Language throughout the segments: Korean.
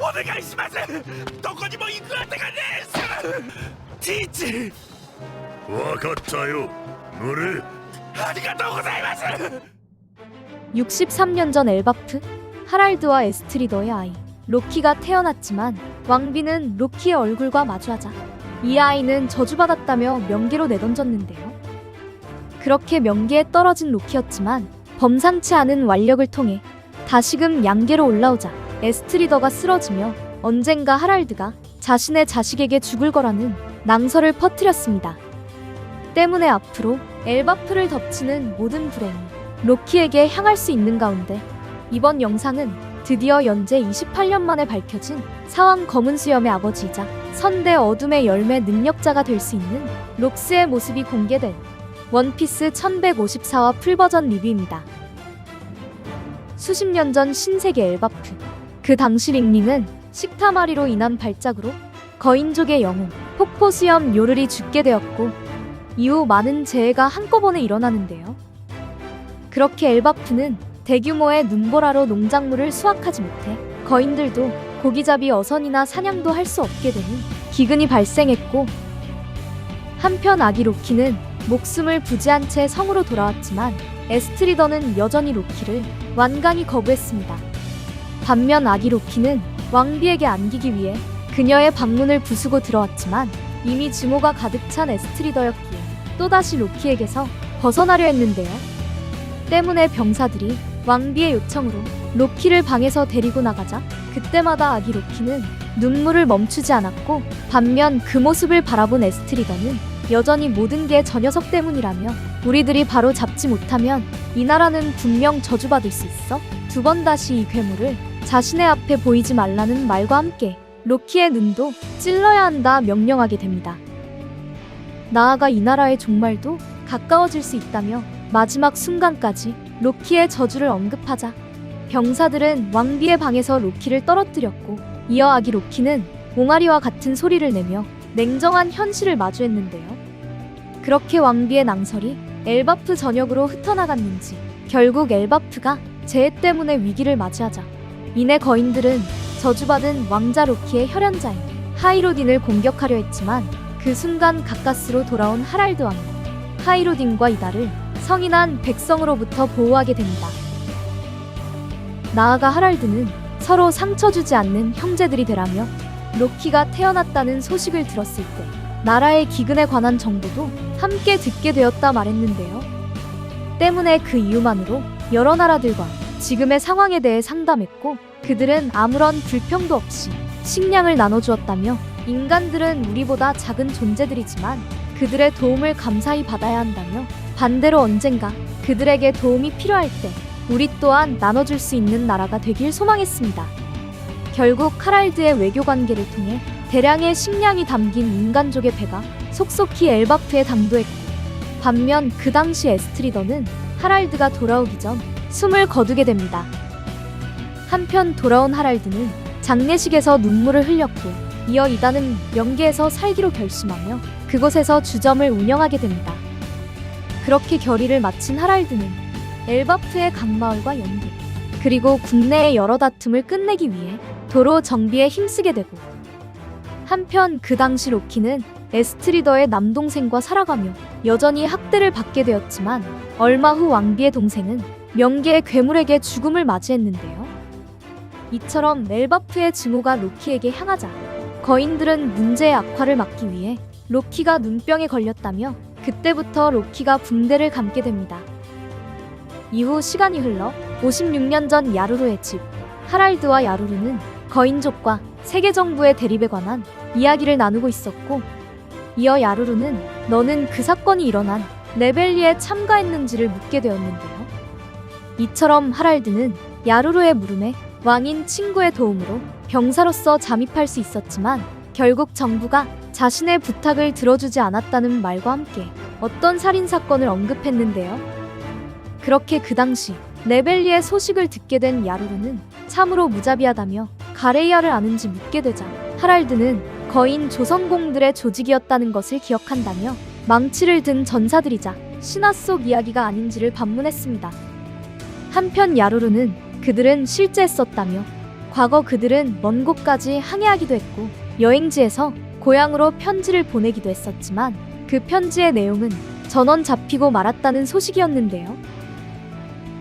お願いします。どこにも行くあてがねえし。ティーチ。わかったよ。乗れ。ありがとうございます。 63년 전 엘바프, 하랄드와 에스트리더의 아이 로키가 태어났지만 왕비는 로키의 얼굴과 마주하자 이 아이는 저주받았다며 명계로 내던졌는데요. 그렇게 명계에 떨어진 로키였지만 범상치 않은 완력을 통해 다시금 양계로 올라오자 에스트리더가 쓰러지며 언젠가 하랄드가 자신의 자식에게 죽을 거라는 낭설을 퍼뜨렸습니다. 때문에 앞으로 엘바프를 덮치는 모든 불행이 로키에게 향할 수 있는 가운데 이번 영상은 드디어 연재 28년 만에 밝혀진 사왕 검은 수염의 아버지이자 선대 어둠의 열매 능력자가 될 수 있는 록스의 모습이 공개된 원피스 1154화 풀버전 리뷰입니다. 수십 년 전 신세계 엘바프, 그 당시 링링은 식타마리로 인한 발작으로 거인족의 영웅 폭포수염 요르리 죽게 되었고 이후 많은 재해가 한꺼번에 일어나는데요. 그렇게 엘바프는 대규모의 눈보라로 농작물을 수확하지 못해 거인들도 고기잡이 어선이나 사냥도 할 수 없게 되는 기근이 발생했고, 한편 아기 로키는 목숨을 부지한 채 성으로 돌아왔지만 에스트리더는 여전히 로키를 완강히 거부했습니다. 반면 아기 로키는 왕비에게 안기기 위해 그녀의 방문을 부수고 들어왔지만 이미 증오가 가득 찬 에스트리더였기에 또다시 로키에게서 벗어나려 했는데요. 때문에 병사들이 왕비의 요청으로 로키를 방에서 데리고 나가자 그때마다 아기 로키는 눈물을 멈추지 않았고, 반면 그 모습을 바라본 에스트리더는 여전히 모든 게 저 녀석 때문이라며 우리들이 바로 잡지 못하면 이 나라는 분명 저주받을 수 있어 두 번 다시 이 괴물을 자신의 앞에 보이지 말라는 말과 함께 로키의 눈도 찔러야 한다 명령하게 됩니다. 나아가 이 나라의 종말도 가까워질 수 있다며 마지막 순간까지 로키의 저주를 언급하자 병사들은 왕비의 방에서 로키를 떨어뜨렸고, 이어 아기 로키는 옹알이와 같은 소리를 내며 냉정한 현실을 마주했는데요. 그렇게 왕비의 낭설이 엘바프 전역으로 흩어나갔는지 결국 엘바프가 재해 때문에 위기를 맞이하자 이내 거인들은 저주받은 왕자 로키의 혈연자인 하이로딘을 공격하려 했지만 그 순간 가까스로 돌아온 하랄드 왕은 하이로딘과 이달을 성인한 백성으로부터 보호하게 됩니다. 나아가 하랄드는 서로 상처 주지 않는 형제들이 되라며 로키가 태어났다는 소식을 들었을 때 나라의 기근에 관한 정보도 함께 듣게 되었다 말했는데요. 때문에 그 이유만으로 여러 나라들과 지금의 상황에 대해 상담했고, 그들은 아무런 불평도 없이 식량을 나눠주었다며 인간들은 우리보다 작은 존재들이지만 그들의 도움을 감사히 받아야 한다며 반대로 언젠가 그들에게 도움이 필요할 때 우리 또한 나눠줄 수 있는 나라가 되길 소망했습니다. 결국 하랄드의 외교 관계를 통해 대량의 식량이 담긴 인간족의 배가 속속히 엘바프에 당도했고, 반면 그 당시 에스트리더는 하랄드가 돌아오기 전 숨을 거두게 됩니다. 한편 돌아온 하랄드는 장례식에서 눈물을 흘렸고, 이어 이달은 명계에서 살기로 결심하며 그곳에서 주점을 운영하게 됩니다. 그렇게 결의를 마친 하랄드는 엘바프의 강마을과 연계, 그리고 국내의 여러 다툼을 끝내기 위해 도로 정비에 힘쓰게 되고, 한편 그 당시 로키는 에스트리더의 남동생과 살아가며 여전히 학대를 받게 되었지만 얼마 후 왕비의 동생은 명계의 괴물에게 죽음을 맞이했는데요. 이처럼 엘바프의 증오가 로키에게 향하자 거인들은 문제의 악화를 막기 위해 로키가 눈병에 걸렸다며 그때부터 로키가 붕대를 감게 됩니다. 이후 시간이 흘러 56년 전 야루루의 집, 하랄드와 야루루는 거인족과 세계 정부의 대립에 관한 이야기를 나누고 있었고, 이어 야루루는 너는 그 사건이 일어난 레벨리에 참가했는지를 묻게 되었는데요. 이처럼 하랄드는 야루루의 물음에 왕인 친구의 도움으로 병사로서 잠입할 수 있었지만 결국 정부가 자신의 부탁을 들어주지 않았다는 말과 함께 어떤 살인사건을 언급했는데요. 그렇게 그 당시 레벨리의 소식을 듣게 된 야루루는 참으로 무자비하다며 가레이아를 아는지 묻게 되자 하랄드는 거인 조선공들의 조직이었다는 것을 기억한다며 망치를 든 전사들이자 신화 속 이야기가 아닌지를 반문했습니다. 한편 야루루는 그들은 실제 했었다며 과거 그들은 먼 곳까지 항해하기도 했고 여행지에서 고향으로 편지를 보내기도 했었지만 그 편지의 내용은 전원 잡히고 말았다는 소식이었는데요.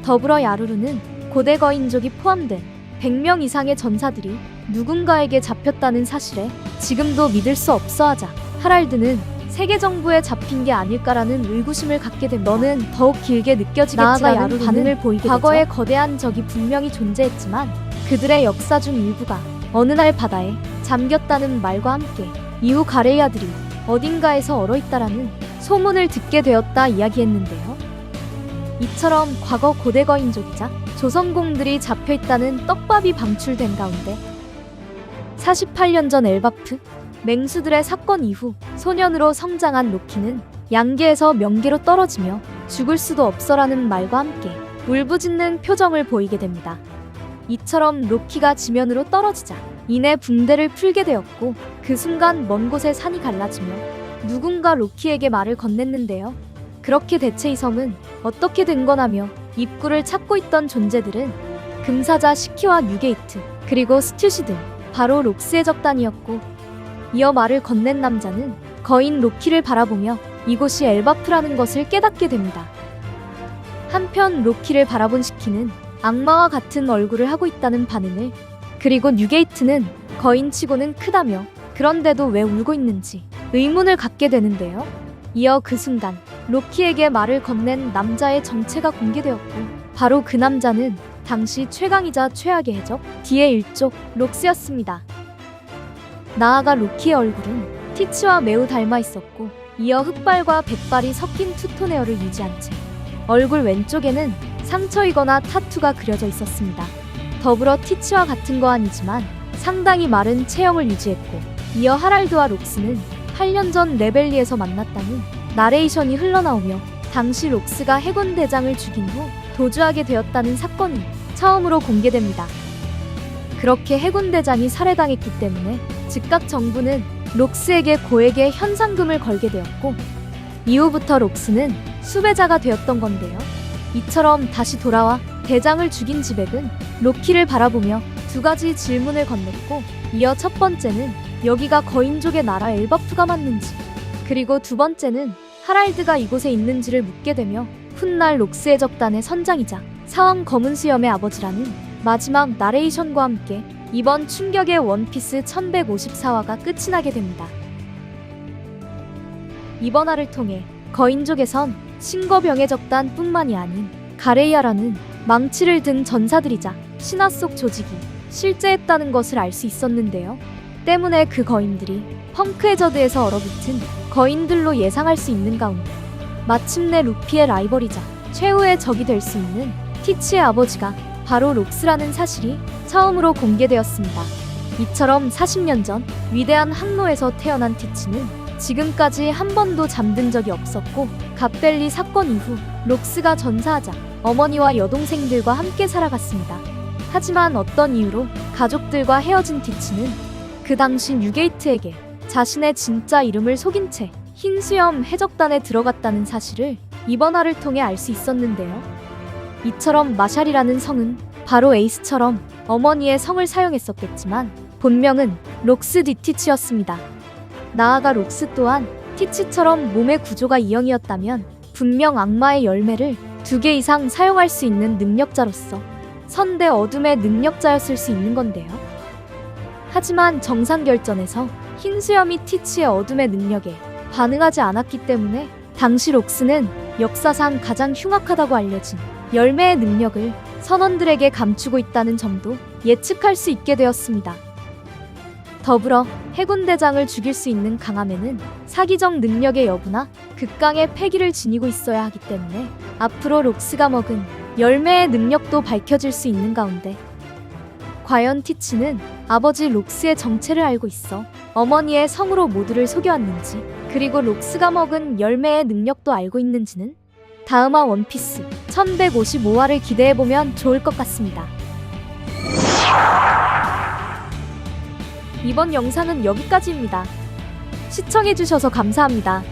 더불어 야루루는 고대 거인족이 포함된 100명 이상의 전사들이 누군가에게 잡혔다는 사실에 지금도 믿을 수 없어하자 하랄드는 세계 정부에 잡힌 게 아닐까라는 의구심을 갖게 됩니다. 너는 더욱 길게 느껴지겠지라는 반응을 보이게 되죠. 과거에 거대한 적이 분명히 존재했지만 그들의 역사 중 일부가 어느 날 바다에 잠겼다는 말과 함께 이후 가레이아들이 어딘가에서 얼어있다라는 소문을 듣게 되었다 이야기했는데요. 이처럼 과거 고대 거인족이자 조선공들이 잡혀있다는 떡밥이 방출된 가운데 48년 전 엘바프 맹수들의 사건 이후 소년으로 성장한 로키는 양계에서 명계로 떨어지며 죽을 수도 없어라는 말과 함께 울부짖는 표정을 보이게 됩니다. 이처럼 로키가 지면으로 떨어지자 이내 붕대를 풀게 되었고 그 순간 먼 곳에 산이 갈라지며 누군가 로키에게 말을 건넸는데요. 그렇게 대체 이 섬은 어떻게 된 거냐며 입구를 찾고 있던 존재들은 금사자 시키와 뉴게이트 그리고 스튜시 등 바로 록스의 적단이었고 이어 말을 건넨 남자는 거인 로키를 바라보며 이곳이 엘바프라는 것을 깨닫게 됩니다. 한편 로키를 바라본 시키는 악마와 같은 얼굴을 하고 있다는 반응을 그리고 뉴게이트는 거인치고는 크다며 그런데도 왜 울고 있는지 의문을 갖게 되는데요. 이어 그 순간 로키에게 말을 건넨 남자의 정체가 공개되었고 바로 그 남자는 당시 최강이자 최악의 해적 D의 일족 록스였습니다. 나아가 로키의 얼굴은 티치와 매우 닮아 있었고 이어 흑발과 백발이 섞인 투톤 헤어를 유지한 채 얼굴 왼쪽에는 상처이거나 타투가 그려져 있었습니다. 더불어 티치와 같은 거 아니지만 상당히 마른 체형을 유지했고 이어 하랄드와 록스는 8년 전 레벨리에서 만났다는 나레이션이 흘러나오며 당시 록스가 해군 대장을 죽인 후 도주하게 되었다는 사건이 처음으로 공개됩니다. 그렇게 해군 대장이 살해당했기 때문에 즉각 정부는 록스에게 고액의 현상금을 걸게 되었고 이후부터 록스는 수배자가 되었던 건데요. 이처럼 다시 돌아와 대장을 죽인 지백은 로키를 바라보며 두 가지 질문을 건넸고 이어 첫 번째는 여기가 거인족의 나라 엘바프가 맞는지 그리고 두 번째는 하랄드가 이곳에 있는지를 묻게 되며 훗날 록스의 적단의 선장이자 사왕 검은 수염의 아버지라는 마지막 나레이션과 함께 이번 충격의 원피스 1154화가 끝이 나게 됩니다. 이번 화를 통해 거인족에선 신거병의 적단 뿐만이 아닌 가레이아라는 망치를 든 전사들이자 신화 속 조직이 실제했다는 것을 알 수 있었는데요. 때문에 그 거인들이 펑크헤저드에서 얼어붙은 거인들로 예상할 수 있는 가운데 마침내 루피의 라이벌이자 최후의 적이 될 수 있는 티치의 아버지가 바로 록스라는 사실이 처음으로 공개되었습니다. 이처럼 40년 전 위대한 항로에서 태어난 티치는 지금까지 한 번도 잠든 적이 없었고 갓벨리 사건 이후 록스가 전사하자 어머니와 여동생들과 함께 살아갔습니다. 하지만 어떤 이유로 가족들과 헤어진 티치는 그 당시 뉴게이트에게 자신의 진짜 이름을 속인 채 흰수염 해적단에 들어갔다는 사실을 이번 화를 통해 알 수 있었는데요. 이처럼 마샬이라는 성은 바로 에이스처럼 어머니의 성을 사용했었겠지만 본명은 록스 디티치였습니다. 나아가 록스 또한 티치처럼 몸의 구조가 E형이었다면 분명 악마의 열매를 2개 이상 사용할 수 있는 능력자로서 선대 어둠의 능력자였을 수 있는 건데요. 하지만 정상결전에서 흰수염이 티치의 어둠의 능력에 반응하지 않았기 때문에 당시 록스는 역사상 가장 흉악하다고 알려진 열매의 능력을 선원들에게 감추고 있다는 점도 예측할 수 있게 되었습니다. 더불어 해군대장을 죽일 수 있는 강함에는 사기적 능력의 여부나 극강의 패기를 지니고 있어야 하기 때문에 앞으로 록스가 먹은 열매의 능력도 밝혀질 수 있는 가운데 과연 티치는 아버지 록스의 정체를 알고 있어 어머니의 성으로 모두를 속여왔는지 그리고 록스가 먹은 열매의 능력도 알고 있는지는 다음화 원피스 1155화를 기대해보면 좋을 것 같습니다. 이번 영상은 여기까지입니다. 시청해주셔서 감사합니다.